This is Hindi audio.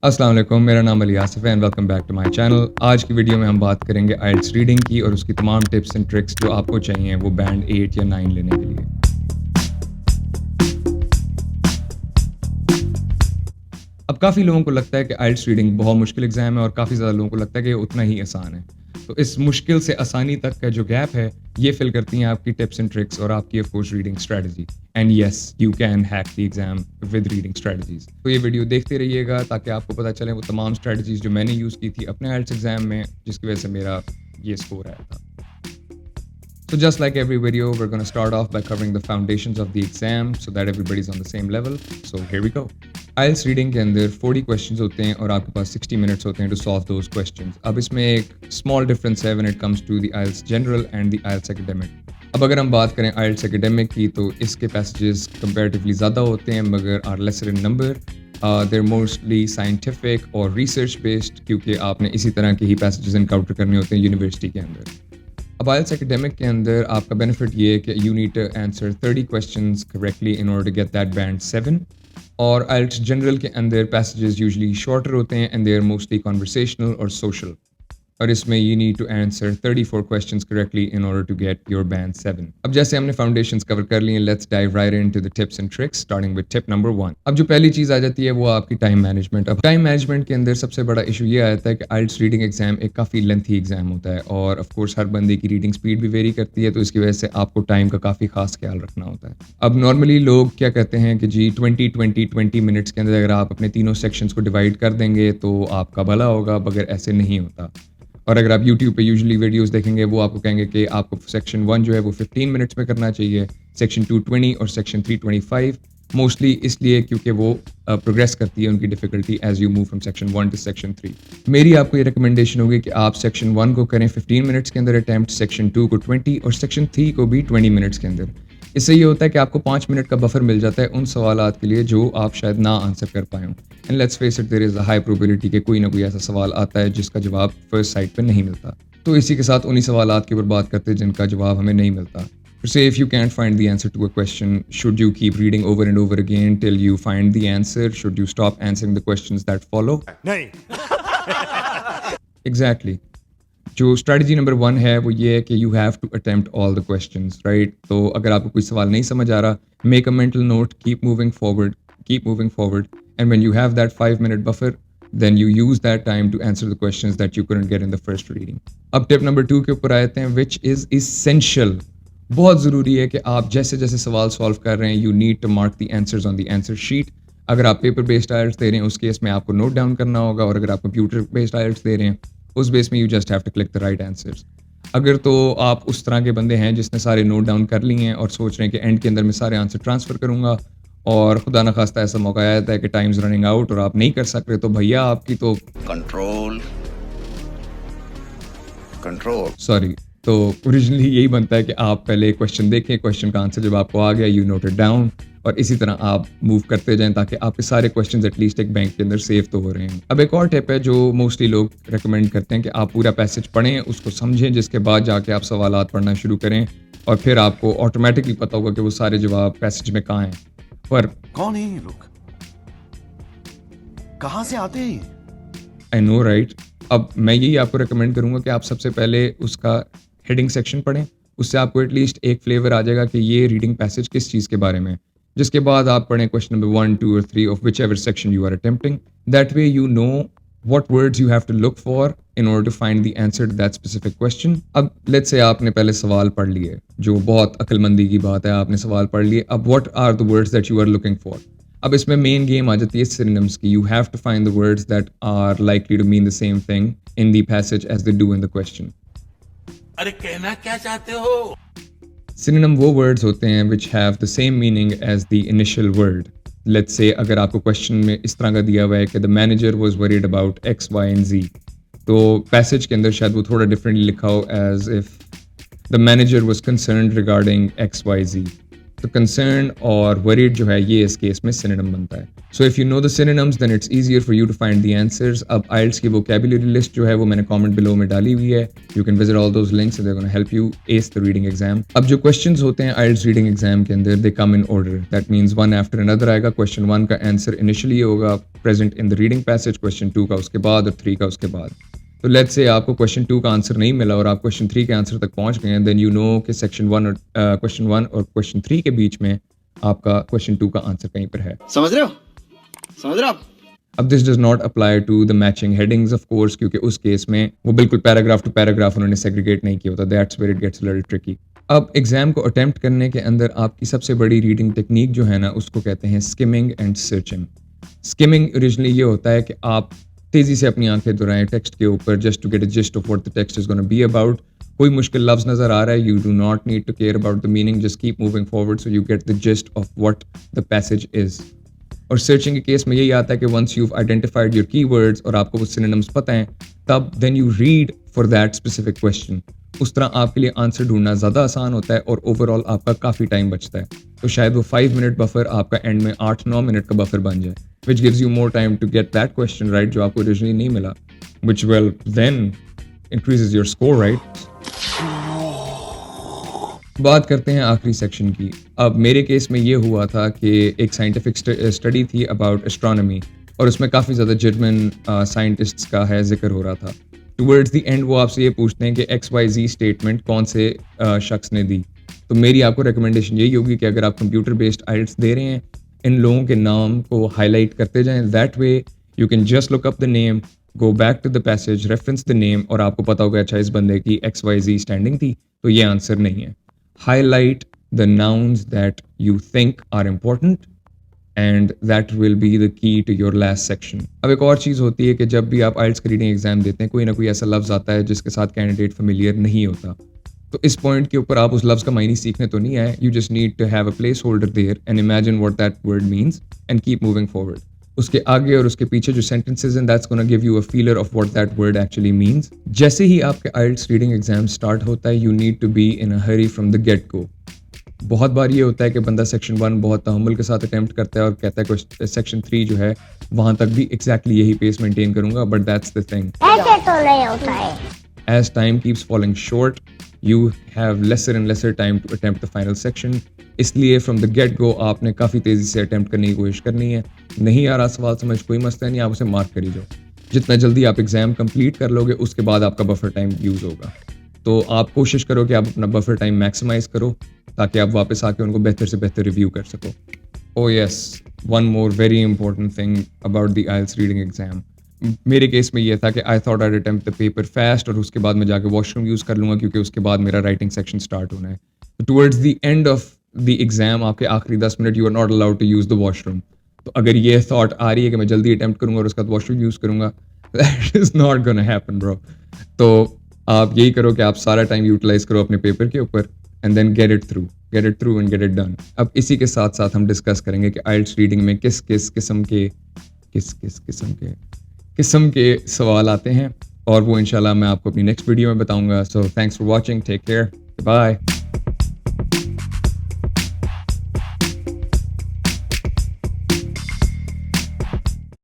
अस्सलाम वालेकुम, मेरा नाम अली आसिफ है and welcome back to my channel. आज की वीडियो में हम बात करेंगे आइल्स रीडिंग की और उसकी तमाम टिप्स एंड ट्रिक्स जो आपको चाहिए वो बैंड 8 या 9 लेने के लिए। अब काफ़ी लोगों को लगता है कि आइल्स रीडिंग बहुत मुश्किल एग्ज़ाम है और काफ़ी ज़्यादा लोगों को लगता है कि ये उतना ही आसान है। तो इस मुश्किल से आसानी तक का जो गैप है, ये फिल करती हैं आपकी टिप्स एंड ट्रिक्स और आपकी of course reading strategy. And yes, you can hack the exam with reading strategies. तो ये वीडियो देखते रहिएगा ताकि आपको पता चले वो तमाम स्ट्रैटेजीज़ जो मैंने यूज़ की थी अपने आइल्स एग्ज़ाम में, जिसकी वजह से मेरा ये स्कोर आया था। So just like every video, we're going to start off by covering the foundations of the exam so that everybody's on the same level. So here we go. IELTS reading के अंदर 40 questions होते हैं और आपके पास 60 minutes होते हैं to solve those questions. अब इसमें एक small difference है when it comes to the IELTS general and the IELTS academic. अब अगर हम बात करें IELTS academic की तो इसके passages comparatively ज़्यादा होते हैं मगर are lesser in number. They're mostly scientific और research based क्योंकि आपने इसी तरह के ही passages encounter करने होते हैं यूनिवर्सिटी के अंदर। अब IELTS academic के अंदर आपका बेनिफिट ये है कि you need to answer 30 questions correctly in order to get that band 7 और IELTS general के अंदर passages usually shorter होते हैं and they are mostly conversational or social और इसमें you need to answer 34 questions correctly in order to get your band 7। अब जैसे हमने foundations cover कर लिए, let's dive right into the tips and tricks starting with tip number 1। अब जो पहली चीज़ आ जाती है वो आपकी टाइम मैनेजमेंट। अब टाइम मैनेजमेंट के अंदर सबसे बड़ा इशू ये आता है कि IELTS रीडिंग एग्जाम एक काफ़ी लेंथी एग्जाम होता है और ऑफ कोर्स हर बंदे की रीडिंग स्पीड भी वेरी करती है, तो इसकी वजह से आपको टाइम का काफ़ी खास ख्याल रखना होता है। अब नॉर्मली लोग क्या कहते हैं कि जी 20 मिनट्स के अंदर अगर आप अपने तीनों सेक्शंस को डिवाइड कर देंगे तो आपका भला होगा, मगर ऐसे नहीं होता। और अगर आप YouTube पे यूजुअली वीडियोस देखेंगे वो आपको कहेंगे कि आपको सेक्शन 1 जो है वो 15 मिनट्स में करना चाहिए, सेक्शन 2 20 और सेक्शन 3 25, मोस्टली इसलिए क्योंकि वो प्रोग्रेस करती है उनकी difficulty as you move from section 1 to section 3। मेरी आपको ये रिकमेंडेशन होगी कि आप सेक्शन 1 को करें 15 मिनट्स के अंदर अटैम्प्ट, सेक्शन 2 को 20 और सेक्शन 3 को भी 20 मिनट्स के अंदर। इससे ये होता है कि आपको 5 मिनट का बफर मिल जाता है उन सवालात के लिए जो आप शायद ना आंसर कर पाएँ। And let's face it, there is a high probability कि कोई ना कोई ऐसा सवाल आता है जिसका जवाब फर्स्ट साइट पे नहीं मिलता। तो इसी के साथ उन्हीं सवालात के ऊपर बात करते हैं जिनका जवाब हमें नहीं मिलता। Say if you can't find the answer to a question, should you keep reading over and over again till you find the answer? Should you stop answering the questions that follow? नहीं। Exactly. जो स्ट्रेटजी नंबर 1 है वो ये है कि you have to attempt all the questions, right. तो अगर आपको कोई सवाल नहीं समझ आ रहा, make a mental note, keep moving forward and when you have that 5-minute buffer then you use that time to answer the questions that you couldn't get in the first reading। अब टिप नंबर 2 के ऊपर आते हैं, which is essential। बहुत ज़रूरी है कि आप जैसे जैसे सवाल सॉल्व कर रहे हैं you need to mark the answers on the answer sheet. अगर आप पेपर बेस्ड आइल्ट्स दे रहे हैं उस केस में आपको नोट डाउन करना होगा, और अगर आप कंप्यूटर बेस्ड आइल्ट्स दे रहे हैं उस बेस में you just have to click the right answers. अगर तो आप उस तरह के बंदे हैं जिसने सारे नोट डाउन कर लिए हैं और सोच रहे हैं कि एंड के अंदर मैं सारे आंसर ट्रांसफ़र करूँगा और खुदा न खास्ता ऐसा मौका आया था कि टाइम्स रनिंग आउट और आप नहीं कर सकते, तो भैया आपकी तो कंट्रोल सॉरी, तो ओरिजिनली यही बनता है कि आप पहले क्वेश्चन देखें, क्वेश्चन का आंसर जब आपको आ गया यू नोट इट डाउन और इसी तरह आप मूव करते जाएं ताकि आपके सारे क्वेश्चंस एटलीस्ट एक बैंक के अंदर सेव तो हो रहे हैं। अब एक और टिप है जो मोस्टली लोग रेकमेंड करते हैं कि आप पूरा पैसेज पढ़ें, उसको समझें, जिसके बाद जाके आप सवालात पढ़ना शुरू करें और फिर आपको ऑटोमेटिकली पता होगा कि वो सारे जवाब पैसेज में कहाँ हैं। पर कौन है ये लोग, कहां से आते हैं? I know right. अब मैं यही आपको रेकमेंड करूंगा कि आप सबसे पहले उसका हेडिंग सेक्शन पढ़ें, उससे आपको एटलीस्ट एक फ्लेवर आ जाएगा कि ये रीडिंग पैसेज किस चीज़ के बारे में। जिसके बाद आप पढ़ें क्वेश्चन नंबर 1, 2 और 3 of whichever section you are attempting. That way you know what words you have to look for in order to find the answer to that specific question। अब let's say आपने पहले सवाल पढ़ लिए, जो बहुत अक्लमंदी की बात है, आपने सवाल पढ़ लिए। अब what are the words that you are looking for? अब इसमें मेन गेम आ जाती है synonyms की। You have to find the words that are likely to mean the same thing in the passage as they do in the question। अरे कहना क्या चाहते हो? Synonym वो words होते हैं which have the same meaning as the initial word। Let's say अगर आपको क्वेश्चन में इस तरह का दिया हुआ है कि the manager was worried about X Y and Z, तो पैसेज के अंदर शायद वो थोड़ा डिफरेंटली लिखा हो as if the manager was concerned regarding X Y Z. तो कंसर्न और वरीड जो है ये इस केस में सिनोनिम बनता है. So if you know the synonyms then it's easier for you to find the answers. अब आइल्स की वोकैबुलरी लिस्ट जो है वो मैंने कमेंट बिलो में डाली हुई है. You can visit all those links, they are gonna help you ace the reading exam. अब जो क्वेश्चंस होते हैं आइल्स रीडिंग एग्जाम के अंदर, they come in order. That means one after another आएगा. क्वेश्चन 1 का आंसर इनिशियली होगा present in the reading passage, question 2 का उसके बाद और 3 का उसके बाद. तो लेट्स से आपको क्वेश्चन 2 का आंसर नहीं मिला और आप क्वेश्चन 3 के आंसर तक पहुंच गए हैं, देन यू नो कि सेक्शन 1 और क्वेश्चन 1 और क्वेश्चन 3 के बीच में आपका क्वेश्चन 2 का आंसर कहीं पर है. समझ रहे हो आप? अब this does not apply to the matching headings of course, क्योंकि उस केस में वो बिल्कुल पैराग्राफ टू पैराग्राफ उन्होंने सेग्रीगेट नहीं किया होता. That's where it gets little tricky. अब एग्जाम को अटेम्प्ट करने के अंदर आपकी सबसे बड़ी रीडिंग टेक्निक जो है ना, उसको कहते हैं skimming and searching. Skimming originally ये होता है कि आप तेजी से अपनी आंखें दुराएं टेक्स्ट के ऊपर just to get a gist of what the text is gonna be about. कोई मुश्किल लफ्ज नजर आ रहा है, you do not need to care about the meaning, just keep moving forward so you get the gist of what the passage is. और सर्चिंग के केस में यही आता है कि once you identified your keywords और आपको वो सिनोनिम्स पता हैं, तब then you read for that specific question. उस तरह आपके लिए आंसर ढूंढना ज़्यादा आसान होता है और ओवरऑल आपका काफ़ी टाइम बचता है. तो शायद वो 5 मिनट बफर आपका एंड में 8-9 मिनट का बफर बन जाए, which gives you more time to get that question right जो आपको ओरिजिनली नहीं मिला, which well then increases your score right. बात करते हैं आखिरी सेक्शन की. अब मेरे केस में ये हुआ था कि एक साइंटिफिक स्टडी थी अबाउट एस्ट्रोनॉमी और उसमें काफ़ी ज़्यादा जर्मन साइंटिस्ट्स का है जिक्र हो रहा था. टुवर्ड्स द एंड वो आपसे ये पूछते हैं कि XYZ स्टेटमेंट कौन से शख्स ने दी. तो मेरी आपको रिकमेंडेशन यही होगी कि अगर आप कंप्यूटर बेस्ड आइल्स दे रहे हैं, इन लोगों के नाम को हाईलाइट करते जाएं. That way you can just look up the name, go back to the passage, reference the name और आपको पता होगा अच्छा इस बंदे की XYZ स्टैंडिंग थी तो ये आंसर नहीं है. Highlight the nouns that you think are important and that will be the key to your last section. अब एक और चीज़ होती है कि जब भी आप IELTS का रीडिंग एग्जाम देते हैं, कोई ना कोई ऐसा लफ्ज़ आता है जिसके साथ कैंडिडेट फेमिलियर नहीं होता. तो इस पॉइंट के ऊपर आप उस लफ्ज़ का मायने सीखने तो नहीं आए. You just need to have a place holder there and imagine what that word means and keep moving forward. उसके आगे और उसके पीछे जो सेंटेंसेज हैं, that's gonna give you a feeler of what that word actually means. जैसे ही आपके IELTS रीडिंग एग्जाम स्टार्ट होता है, you need to be in a hurry from the get go. बहुत बार ये होता है कि बंदा सेक्शन 1 बहुत तहम्मुल के साथ अटेम्प्ट करता है और कहता है कि सेक्शन 3 जो है वहाँ तक भी एग्जैक्टली यही पेस मेंटेन करूंगा, बट दैट्स द थिंग. ऐसे तो नहीं होता है. As time keeps falling short, you have lesser and lesser time to attempt the final section. इसलिए from the get go आपने काफ़ी तेज़ी से अटैम्प्ट करने की कोशिश करनी है. नहीं आ रहा सवाल समझ, कोई मसला नहीं, आप उसे मार्क करी जाओ. जितना जल्दी आप एग्जाम कंप्लीट कर लोगे उसके बाद आपका बफर टाइम यूज़ होगा. तो आप कोशिश करो कि आप अपना बफर टाइम मैक्सिमाइज करो ताकि आप वापस आके उनको बेहतर से बेहतर रिव्यू कर सको. Oh yes, one more very important thing about the IELTS reading exam. मेरे केस में ये था कि I thought I attempt the paper fast और उसके बाद मैं जाके वॉशरूम यूज़ कर लूँगा क्योंकि उसके बाद मेरा राइटिंग सेक्शन स्टार्ट होना है. Towards the end of the exam आपके आखिरी 10 minute you are not allowed to use the washroom. तो अगर ये थॉट आ रही है कि मैं जल्दी अटेम्प्ट करूँगा और उसके बाद वॉशरूम यूज़ करूँगा, that is not gonna happen bro. तो आप यही करो कि आप सारा टाइम यूटिलाइज करो अपने पेपर के ऊपर and then get it through and get it done. अब इसी के साथ साथ हम डिस्कस करेंगे कि IELTS रीडिंग में किस किस्म के सवाल आते हैं और वो इंशाल्लाह मैं आपको अपनी नेक्स्ट वीडियो में बताऊंगा. So thanks for watching, take care, bye.